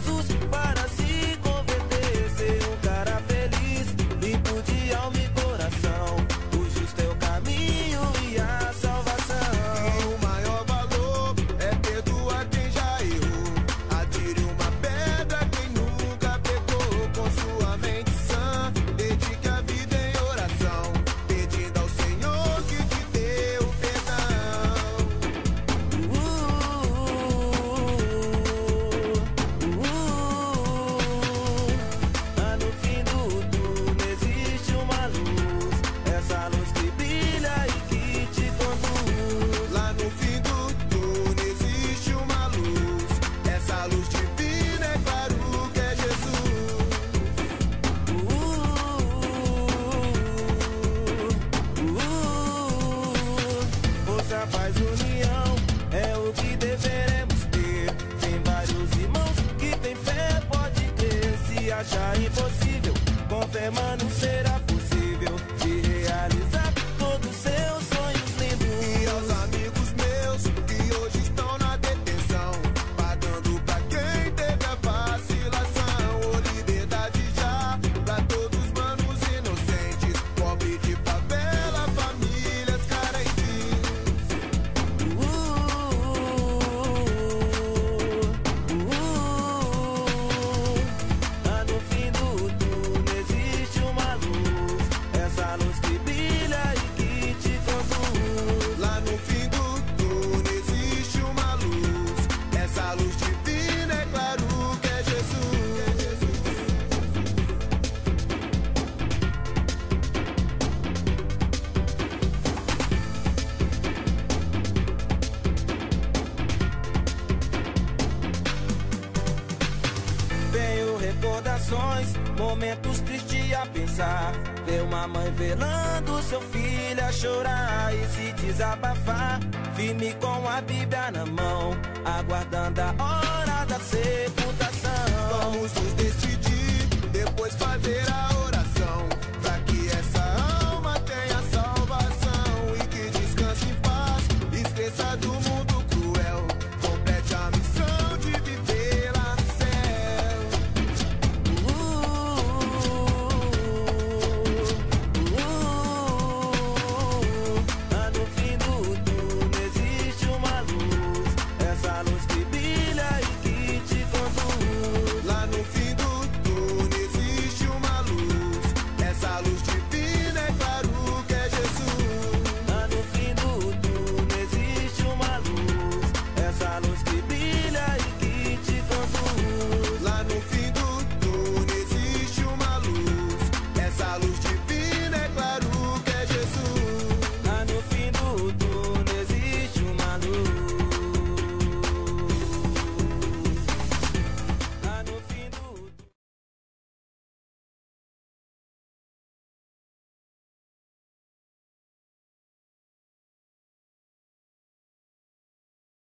Jesus para se converter, ser um cara feliz, limpo de alma e coração. O justo é o caminho e a salvação. E o maior valor é perdoar quem já errou. Atire uma pedra quem nunca pecou. Com sua mente sã, dedique a vida em oração, pedindo ao Senhor que te dê o perdão. Lá no fim do túnel existe uma luz, essa luz que brilha e que te conduz. Lá no fim do túnel existe uma luz, essa luz divina é claro que é Jesus. Força, paz, união é o que deveremos ter. Tem vários irmãos que tem fé, pode crer. Se achar impossível, com fé, mano, será possível de realizar todos os seus sonhos lindos. E aos amigos meus que hoje estão na detenção, pagando pra quem teve a vacilação. Ô, liberdade já pra todos os manos inocentes, pobre de favela, famílias carentes. Lá no fim do túnel existe uma luz, essa luz que brilha e que te conduz. Lá no fim do túnel existe uma luz, essa luz divina é claro que é Jesus. Tenho recordações, momentos tristes a pensar. Ver uma mãe velando seu filho a chorar e se desabafar, firme com a Bíblia na mão, aguardando a hora